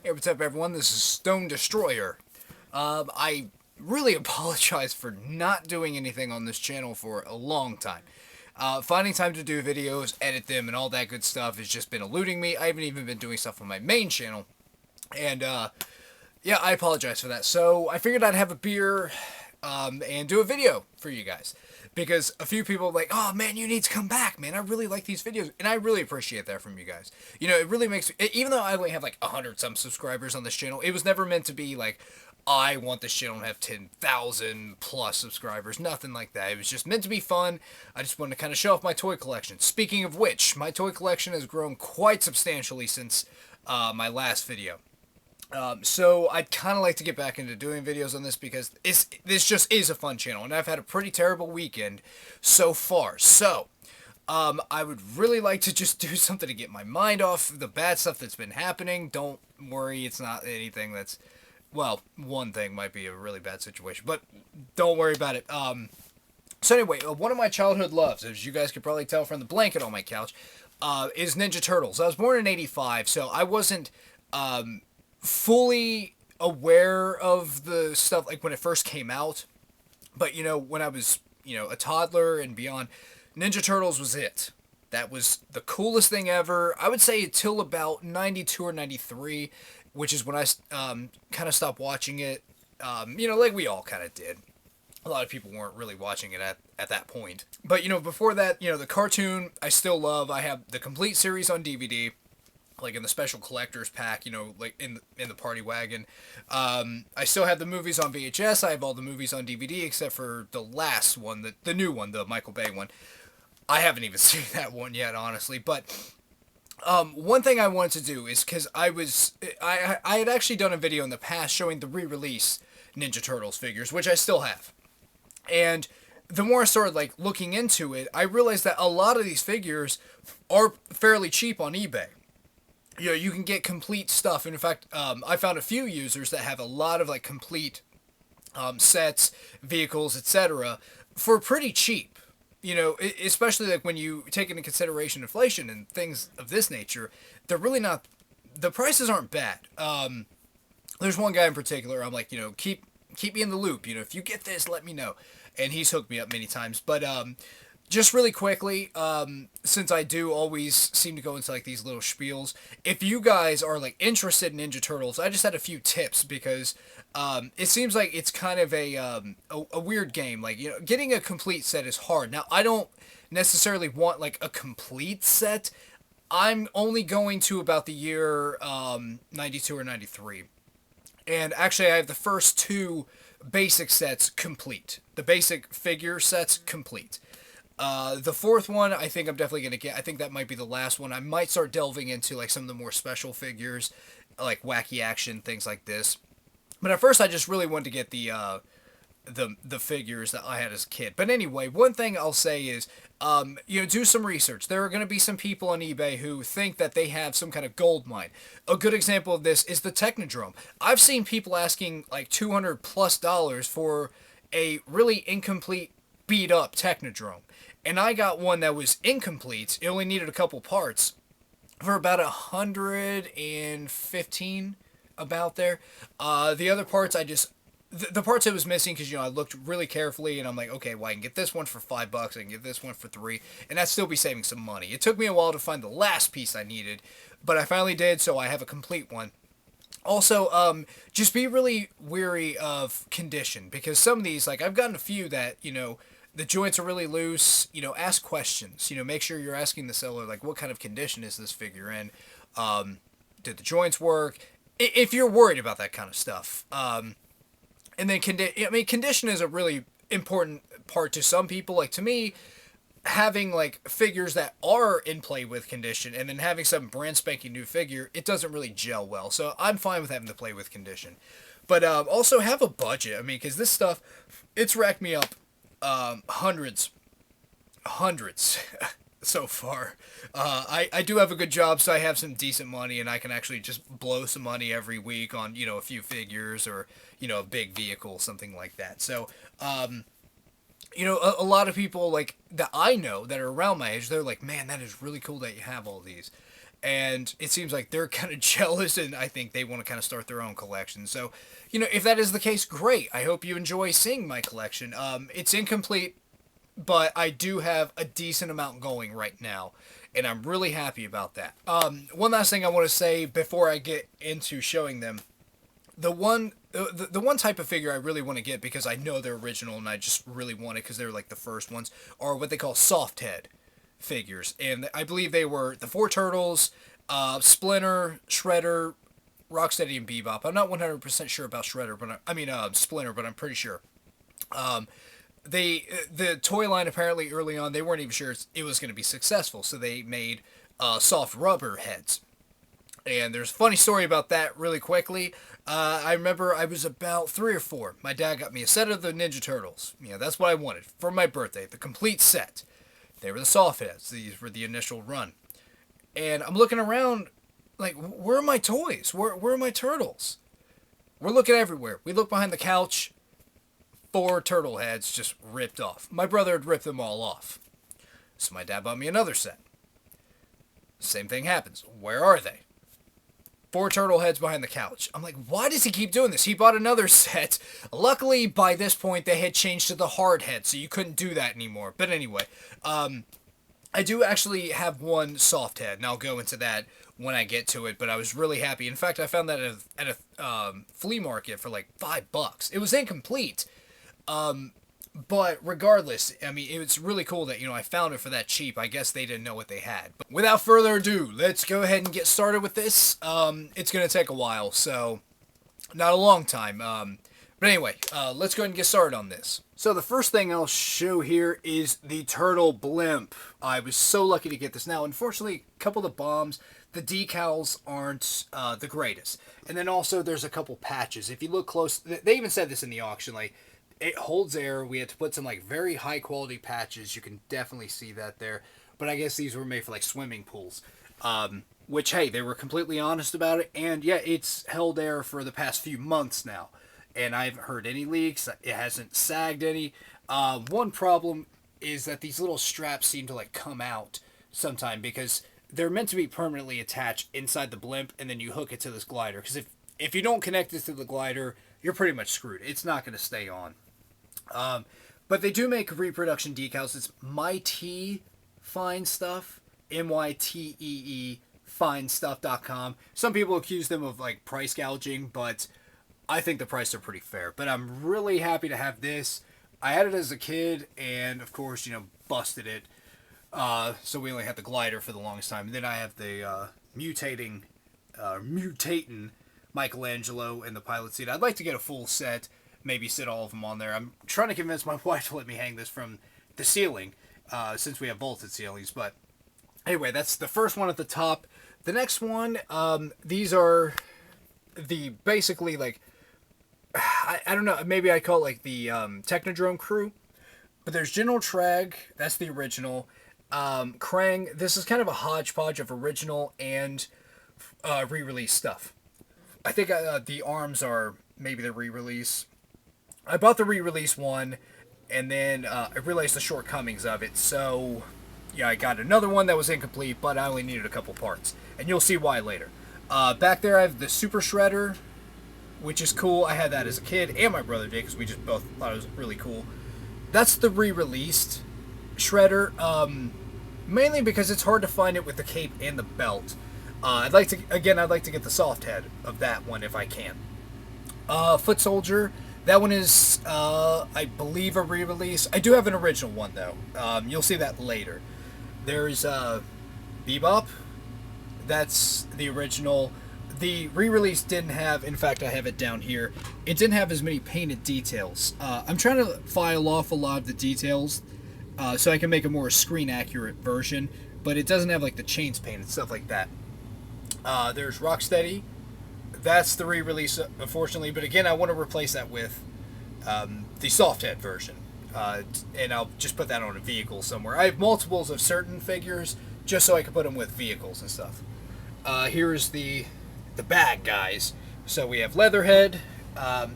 Hey, what's up, everyone? This is Stone Destroyer. I really apologize for not doing anything on this channel for a long time. Finding time to do videos, edit them, and all that good stuff has just been eluding me. I haven't even been doing stuff on my main channel. And, yeah, I apologize for that. So, I figured I'd have a beer, and do a video for you guys. Because a few people are like, oh man, you need to come back, man. I really like these videos. And I really appreciate that from you guys. You know, it really makes, even though I only have like 100 some subscribers on this channel, it was never meant to be like, I want this channel to have 10,000 plus subscribers. Nothing like that. It was just meant to be fun. I just wanted to kind of show off my toy collection. Speaking of which, my toy collection has grown quite substantially since my last video. So I'd kind of like to get back into doing videos on this because this just is a fun channel, and I've had a pretty terrible weekend so far. So, I would really like to just do something to get my mind off the bad stuff that's been happening. Don't worry, it's not anything that's, well, one thing might be a really bad situation, but don't worry about it. So anyway, one of my childhood loves, as you guys could probably tell from the blanket on my couch, is Ninja Turtles. I was born in '85, so I wasn't, fully aware of the stuff like when it first came out, but you know, when I was, a toddler and beyond, Ninja Turtles was it. That was the coolest thing ever. I would say until about 92 or 93, which is when I kind of stopped watching it. Like we all kind of did. A lot of people weren't really watching it at that point. But, before that, the cartoon I still love. I have the complete series on DVD, like in the special collector's pack, like in the party wagon. I still have the movies on VHS. I have all the movies on DVD except for the last one, the new one, the Michael Bay one. I haven't even seen that one yet, honestly. But one thing I wanted to do is because I had actually done a video in the past showing the re-release Ninja Turtles figures, which I still have. And the more I started like looking into it, I realized that a lot of these figures are fairly cheap on eBay. You can get complete stuff. And in fact, I found a few users that have a lot of like complete sets, vehicles, etc. for pretty cheap. Especially like when you take into consideration inflation and things of this nature, they're really not. The prices aren't bad. There's one guy in particular. I'm like, keep me in the loop. If you get this, let me know. And he's hooked me up many times. But just really quickly, since I do always seem to go into like these little spiels, if you guys are like interested in Ninja Turtles, I just had a few tips because it seems like it's kind of a weird game. Like, getting a complete set is hard. Now, I don't necessarily want like a complete set. I'm only going to about the year 92 or 93. And actually, I have the first two basic sets complete. The basic figure sets complete. The fourth one, I think I'm definitely going to get. I think that might be the last one. I might start delving into like some of the more special figures, like Wacky Action, things like this. But at first, I just really wanted to get the figures that I had as a kid. But anyway, one thing I'll say is, do some research. There are going to be some people on eBay who think that they have some kind of gold mine. A good example of this is the Technodrome. I've seen people asking like $200+ for a really incomplete, beat up Technodrome. And I got one that was incomplete. It only needed a couple parts for about 115, about there. The other parts the parts it was missing because I looked really carefully and I'm like, okay, well, I can get this one for $5, I can get this one for $3, and I'd still be saving some money. It took me a while to find the last piece I needed, but I finally did, so I have a complete one. Also, just be really wary of condition because some of these, like I've gotten a few that the joints are really loose. Ask questions. Make sure you're asking the seller like, what kind of condition is this figure in? Did the joints work? If you're worried about that kind of stuff. And then condition is a really important part to some people. Like to me, having like figures that are in play with condition and then having some brand spanking new figure, it doesn't really gel well. So I'm fine with having to play with condition. But also have a budget. Because this stuff, it's racked me up hundreds so far. I do have a good job, so I have some decent money, and I can actually just blow some money every week on a few figures or a big vehicle, something like that. So a lot of people like that I know that are around my age, they're like, man, that is really cool that you have all these. and it seems like they're kind of jealous, and I think they want to kind of start their own collection. So, if that is the case, great. I hope you enjoy seeing my collection. It's incomplete, but I do have a decent amount going right now, and I'm really happy about that. One last thing I want to say before I get into showing them. The one type of figure I really want to get, because I know they're original and I just really want it because they're like the first ones, are what they call soft head figures. And I believe they were the Four Turtles, Splinter, Shredder, Rocksteady, and Bebop. I'm not 100% sure about Shredder, but I mean Splinter, but I'm pretty sure. The toy line, apparently early on, they weren't even sure it was going to be successful, so they made soft rubber heads. And there's a funny story about that really quickly. I remember I was about 3 or 4. My dad got me a set of the Ninja Turtles. That's what I wanted for my birthday, the complete set. They were the soft heads. These were the initial run. And I'm looking around like, where are my toys? Where are my turtles? We're looking everywhere. We look behind the couch. 4 turtle heads just ripped off. My brother had ripped them all off. So my dad bought me another set. Same thing happens. Where are they? 4 turtle heads behind the couch. I'm like, why does he keep doing this? He bought another set. Luckily, by this point, they had changed to the hard head, so you couldn't do that anymore. But anyway, I do actually have one soft head, and I'll go into that when I get to it, but I was really happy. In fact, I found that at a flea market for like $5. It was incomplete. But regardless, I mean, it was really cool that, I found it for that cheap. I guess they didn't know what they had. But without further ado, let's go ahead and get started with this. It's going to take a while, so not a long time. But anyway, let's go ahead and get started on this. So the first thing I'll show here is the Turtle Blimp. I was so lucky to get this. Now, unfortunately, a couple of the bombs, the decals aren't the greatest. And then also there's a couple patches. If you look close, they even said this in the auction, like, it holds air. We had to put some like very high quality patches. You can definitely see that there. But I guess these were made for like swimming pools. Which, hey, they were completely honest about it. And yeah, it's held air for the past few months now. And I haven't heard any leaks. It hasn't sagged any. One problem is that these little straps seem to like come out sometime, because they're meant to be permanently attached inside the blimp, and then you hook it to this glider. Because if you don't connect it to the glider, you're pretty much screwed. It's not going to stay on. But they do make reproduction decals. It's Mytee Fine Stuff, MYTEE finestuff.com. Some people accuse them of like price gouging, but I think the prices are pretty fair. But I'm really happy to have this. I had it as a kid, and of course, busted it. So we only had the glider for the longest time. And then I have the mutating Michelangelo in the pilot seat. I'd like to get a full set. Maybe sit all of them on there. I'm trying to convince my wife to let me hang this from the ceiling, since we have vaulted ceilings. But anyway, that's the first one at the top. The next one, these are the basically like, I don't know, maybe I call it like the Technodrome crew. But there's General Trag, that's the original. Krang, this is kind of a hodgepodge of original and re-release stuff. I think the arms are maybe the re-release. I bought the re-release one, and then I realized the shortcomings of it. So, yeah, I got another one that was incomplete, but I only needed a couple parts. And you'll see why later. Back there I have the Super Shredder, which is cool. I had that as a kid, and my brother did, because we just both thought it was really cool. That's the re-released Shredder, mainly because it's hard to find it with the cape and the belt. I'd like to get the soft head of that one if I can. Foot Soldier, that one is, I believe, a re-release. I do have an original one, though. You'll see that later. There's Bebop. That's the original. The re-release didn't have, in fact, I have it down here, it didn't have as many painted details. I'm trying to file off a lot of the details so I can make a more screen-accurate version, but it doesn't have, like, the chains painted, stuff like that. There's Rocksteady. That's the re-release, unfortunately, but again, I want to replace that with the soft head version, and I'll just put that on a vehicle somewhere. I have multiples of certain figures, just so I can put them with vehicles and stuff. Here's the bad guys. So we have Leatherhead.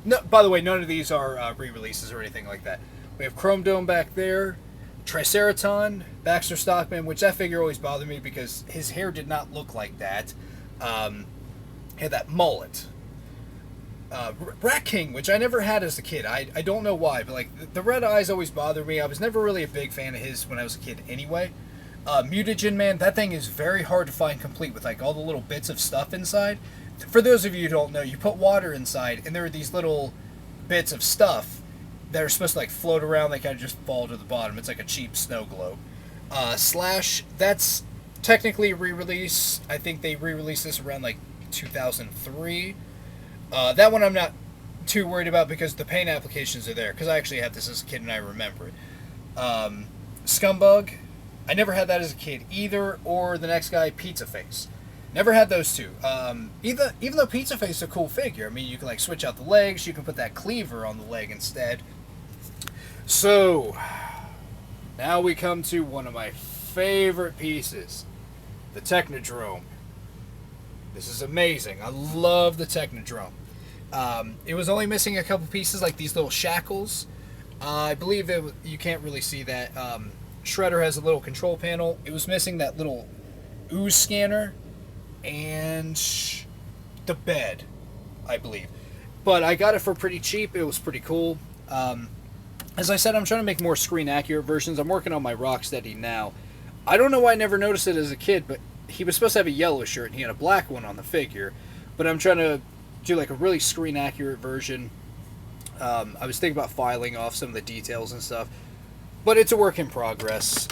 No, by the way, none of these are re-releases or anything like that. We have Chrome Dome back there. Triceraton, Baxter Stockman, which that figure always bothered me because his hair did not look like that. He had that mullet. Rat King, which I never had as a kid. I don't know why, but like the red eyes always bothered me. I was never really a big fan of his when I was a kid anyway. Mutagen Man, that thing is very hard to find complete with like all the little bits of stuff inside. For those of you who don't know, you put water inside and there are these little bits of stuff that are supposed to like float around. They kind of just fall to the bottom. It's like a cheap snow globe. Slash, that's technically re-release. I think they re-released this around like 2003. That one I'm not too worried about because the paint applications are there. Because I actually had this as a kid and I remember it. Scumbug, I never had that as a kid either. Or the next guy, Pizza Face. Never had those two. Even though Pizza Face is a cool figure, I mean, you can like switch out the legs. You can put that cleaver on the leg instead. So, now we come to one of my favorite pieces, the Technodrome. This is amazing. I love the Technodrome. It was only missing a couple pieces, like these little shackles. I believe you can't really see that. Shredder has a little control panel. It was missing that little ooze scanner and the bed, I believe. But I got it for pretty cheap. It was pretty cool. As I said, I'm trying to make more screen-accurate versions. I'm working on my Rocksteady now. I don't know why I never noticed it as a kid, but he was supposed to have a yellow shirt, and he had a black one on the figure. But I'm trying to do like a really screen-accurate version. I was thinking about filing off some of the details and stuff. But it's a work in progress.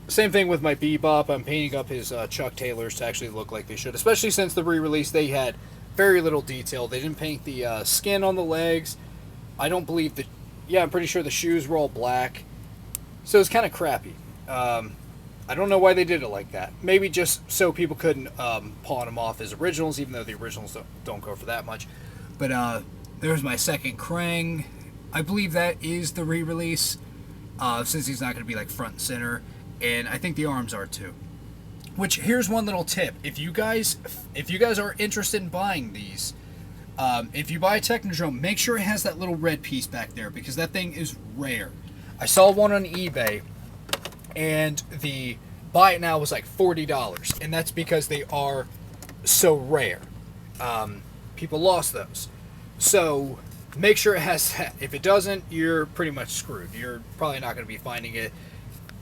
Same thing with my Bebop. I'm painting up his Chuck Taylors to actually look like they should. Especially since the re-release, they had very little detail. They didn't paint the skin on the legs. I don't believe that... Yeah, I'm pretty sure the shoes were all black. So it's kind of crappy. I don't know why they did it like that. Maybe just so people couldn't pawn them off as originals, even though the originals don't go for that much. But there's my second Krang. I believe that is the re-release, since he's not going to be like front and center. And I think the arms are too. Which, here's one little tip. If you guys are interested in buying these, if you buy a Technodrome, make sure it has that little red piece back there, because that thing is rare. I saw one on eBay, and the buy it now was like $40, and that's because they are so rare. People lost those. So make sure it has that. If it doesn't, you're pretty much screwed. You're probably not going to be finding it,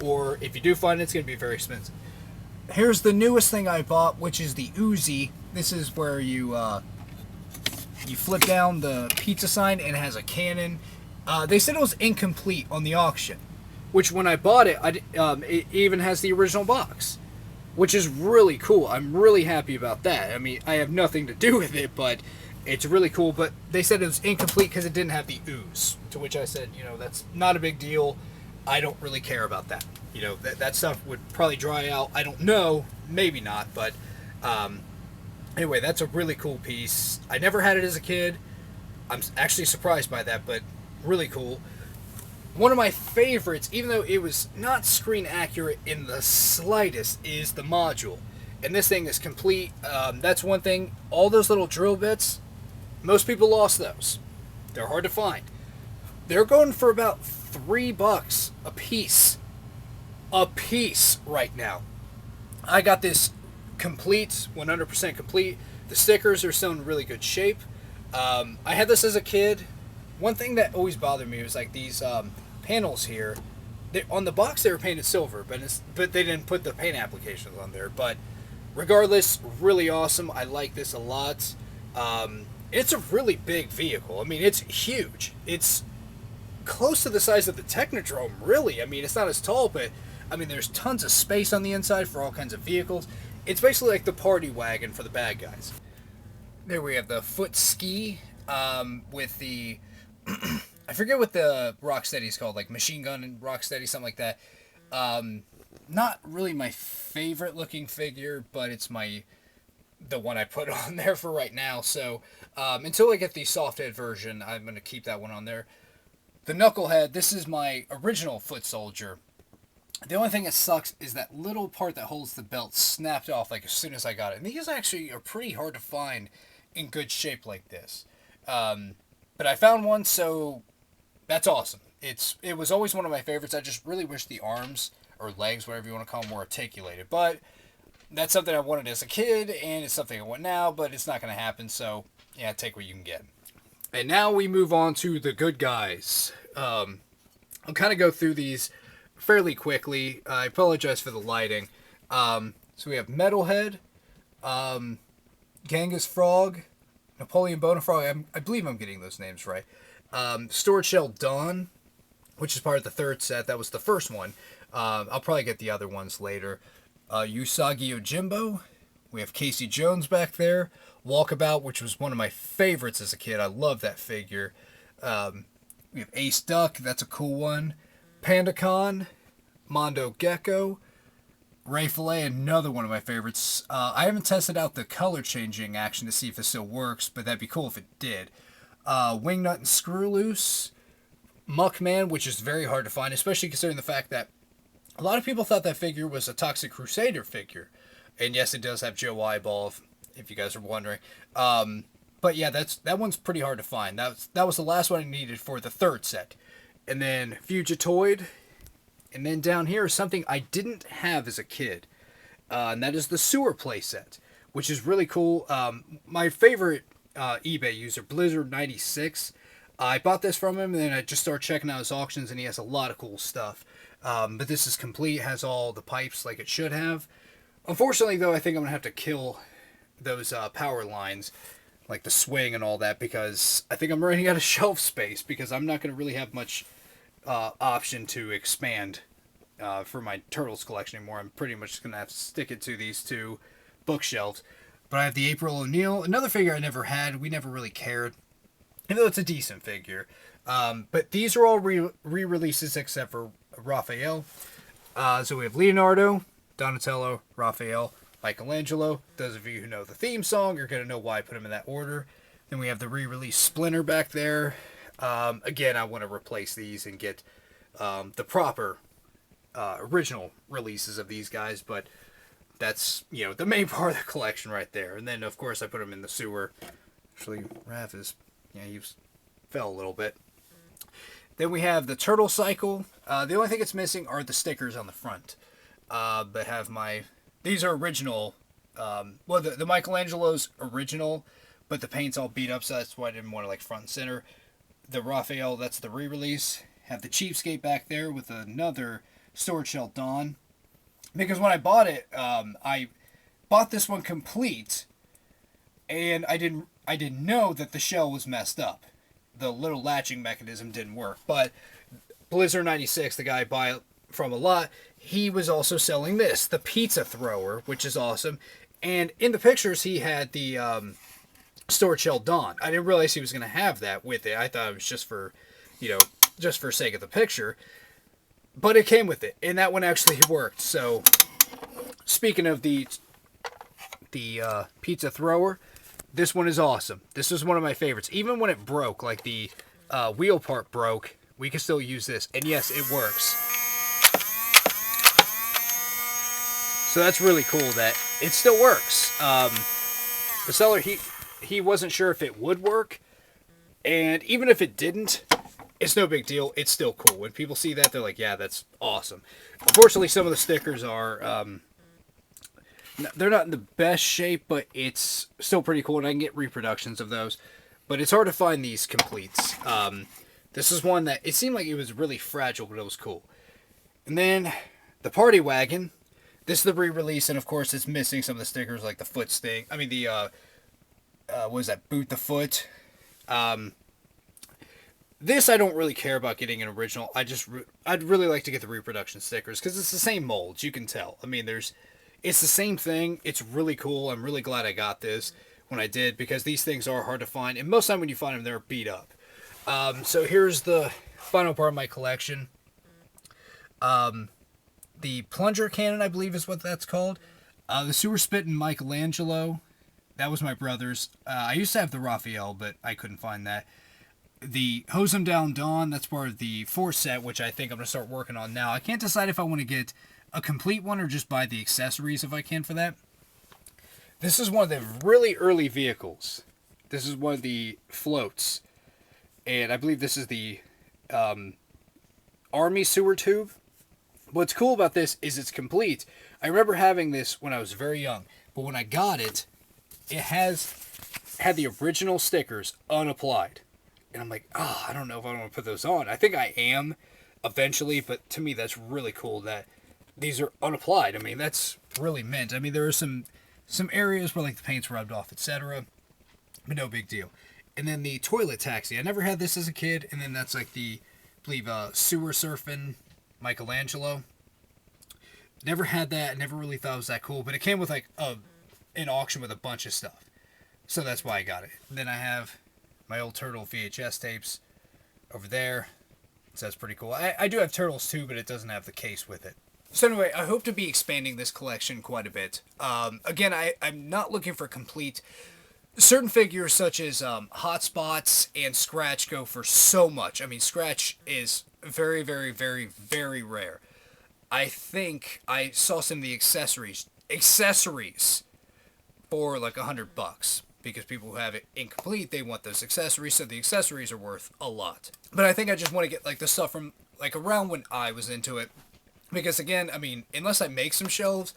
or if you do find it, it's going to be very expensive. Here's the newest thing I bought, which is the Uzi. This is where you flip down the pizza sign and it has a cannon. They said it was incomplete on the auction, which when I bought it, it even has the original box, which is really cool. I'm really happy about that. I mean, I have nothing to do with it, but it's really cool. But they said it was incomplete because it didn't have the ooze, to which I said, that's not a big deal. I don't really care about that. That stuff would probably dry out. I don't know. Maybe not. But anyway, that's a really cool piece. I never had it as a kid. I'm actually surprised by that, but really cool. One of my favorites, even though it was not screen accurate in the slightest, is the module. And this thing is complete. That's one thing. All those little drill bits, most people lost those. They're hard to find. They're going for about $3 a piece. A piece right now. I got this complete, 100% complete. The stickers are still in really good shape. I had this as a kid. One thing that always bothered me was like these panels here. On the box they were painted silver, but they didn't put the paint applications on there. But regardless, really awesome. I like this a lot. It's a really big vehicle. I mean, it's huge. It's close to the size of the Technodrome, really. I mean, it's not as tall, but I mean, there's tons of space on the inside for all kinds of vehicles. It's basically like the party wagon for the bad guys. There we have the foot ski with the... I forget what the Rocksteady's called, like Machine Gun and Rocksteady, something like that. Not really my favorite looking figure, but it's the one I put on there for right now. So until I get the soft head version, I'm going to keep that one on there. The Knucklehead, this is my original foot soldier. The only thing that sucks is that little part that holds the belt snapped off like as soon as I got it. And these actually are pretty hard to find in good shape like this. But I found one, so that's awesome. it was always one of my favorites. I just really wish the arms or legs, whatever you want to call them, were articulated. But that's something I wanted as a kid, and it's something I want now, but it's not going to happen. So yeah, take what you can get. And now we move on to the good guys. I'll kind of go through these fairly quickly. I apologize for the lighting. So we have Metalhead, Genghis Frog, Napoleon Bonafrog. I believe I'm getting those names right. Storage Shell Dawn, which is part of the third set. That was the first one. I'll probably get the other ones later. Usagi Yojimbo. We have Casey Jones back there. Walkabout, which was one of my favorites as a kid. I love that figure. We have Ace Duck. That's a cool one. Pandacon. Mondo Gecko. Ray Fillet, another one of my favorites. I haven't tested out the color changing action to see if it still works, but that'd be cool if it did. Wingnut and Screw Loose. Muckman, which is very hard to find, especially considering the fact that a lot of people thought that figure was a Toxic Crusader figure. And yes, it does have Joe Eyeball, if you guys are wondering. But yeah, that one's pretty hard to find. That was the last one I needed for the third set. And then Fugitoid. And then down here is something I didn't have as a kid. And that is the Sewer playset, which is really cool. My favorite eBay user, Blizzard96. I bought this from him, and then I just started checking out his auctions, and he has a lot of cool stuff. But this is complete, has all the pipes like it should have. Unfortunately, though, I think I'm going to have to kill those power lines, like the swing and all that, because I think I'm running out of shelf space, because I'm not going to really have much option to expand for my Turtles collection anymore. I'm pretty much just going to have to stick it to these two bookshelves. But I have the April O'Neil, another figure I never had. We never really cared, even though it's a decent figure. But these are all re-releases except for Raphael. So we have Leonardo, Donatello, Raphael, Michelangelo. Those of you who know the theme song are going to know why I put them in that order. Then we have the re-release Splinter back there. Again, I want to replace these and get the proper original releases of these guys, but that's, the main part of the collection right there. And then, of course, I put them in the sewer. Actually, Raph is, he fell a little bit. Then we have the Turtle Cycle. The only thing it's missing are the stickers on the front. But have these are original. The Michelangelo's original, but the paint's all beat up, so that's why I didn't want to front and center. The Raphael, that's the re-release. Have the Cheapskate back there with another Storage Shell Dawn. Because when I bought it, I bought this one complete, and I didn't know that the shell was messed up. The little latching mechanism didn't work. But Blizzard96, the guy I buy it from a lot, he was also selling this, the Pizza Thrower, which is awesome. And in the pictures, he had the Storage Shell Dawn. I didn't realize he was going to have that with it. I thought it was just for sake of the picture. But it came with it, and that one actually worked. So, speaking of the Pizza Thrower, this one is awesome. This is one of my favorites. Even when it broke, like the wheel part broke, we can still use this. And yes, it works. So that's really cool that it still works. The seller, he wasn't sure if it would work. And even if it didn't, it's no big deal. It's still cool. When people see that, they're like, yeah, that's awesome. Unfortunately, some of the stickers are... they're not in the best shape, but it's still pretty cool, and I can get reproductions of those. But it's hard to find these completes. This is one that, it seemed like it was really fragile, but it was cool. And then, the Party Wagon. This is the re-release, and of course it's missing some of the stickers, like the foot sting. I mean, the, what is that, Boot the Foot. This I don't really care about getting an original. I'd really like to get the reproduction stickers, because it's the same molds, you can tell. I mean, it's the same thing. It's really cool. I'm really glad I got this when I did, because these things are hard to find. And most of the time when you find them, they're beat up. So here's the final part of my collection. The Plunger Cannon, I believe is what that's called. The Sewer Spit and Michelangelo. That was my brother's. I used to have the Raphael, but I couldn't find that. The Hose 'em Down Dawn, that's part of the 4th set, which I think I'm going to start working on now. I can't decide if I want to get a complete one or just buy the accessories if I can for that. This is one of the really early vehicles. This is one of the floats. And I believe this is the Army sewer tube. What's cool about this is it's complete. I remember having this when I was very young, but when I got it, it had the original stickers unapplied. And I'm like, oh, I don't know if I want to put those on. I think I am eventually, but to me that's really cool that these are unapplied. I mean, that's really mint. I mean, there are some areas where like the paint's rubbed off, etc., but no big deal. And then the toilet taxi. I never had this as a kid, and then that's like the, I believe, sewer surfing Michelangelo. Never had that. Never really thought it was that cool, but it came with like an auction with a bunch of stuff. So that's why I got it. And then I have my old Turtle VHS tapes over there. So that's pretty cool. I do have Turtles too, but it doesn't have the case with it. So anyway, I hope to be expanding this collection quite a bit. Again, I'm not looking for complete. Certain figures such as Hotspots and Scratch go for so much. I mean, Scratch is very, very, very, very rare. I think I saw some of the accessories for like $100 because people who have it incomplete, they want those accessories, so the accessories are worth a lot. But I think I just want to get like the stuff from like around when I was into it, because again, I mean, unless I make some shelves,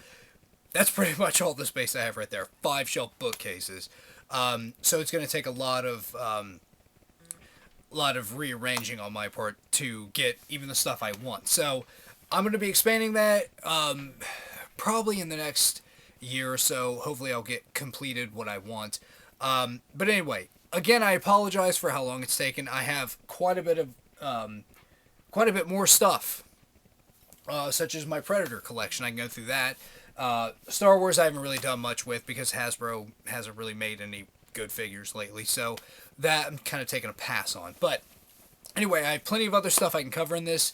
that's pretty much all the space I have right there. 5 shelf bookcases. So it's going to take a lot of rearranging on my part to get even the stuff I want. So I'm going to be expanding that probably in the next year or so. Hopefully I'll get completed what I want. But anyway, again, I apologize for how long it's taken. I have quite a bit more stuff, such as my Predator collection. I can go through that. Star Wars I haven't really done much with because Hasbro hasn't really made any good figures lately, so that I'm kind of taking a pass on. But anyway, I have plenty of other stuff I can cover in this.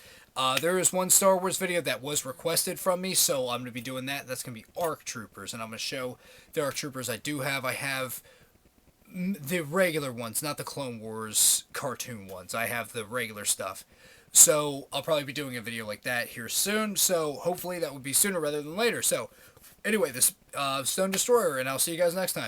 There is one Star Wars video that was requested from me, so I'm going to be doing that. That's going to be ARC Troopers, and I'm going to show the ARC Troopers I do have. I have the regular ones, not the Clone Wars cartoon ones. I have the regular stuff. So I'll probably be doing a video like that here soon. So hopefully that would be sooner rather than later. So anyway, this Stone Destroyer, and I'll see you guys next time.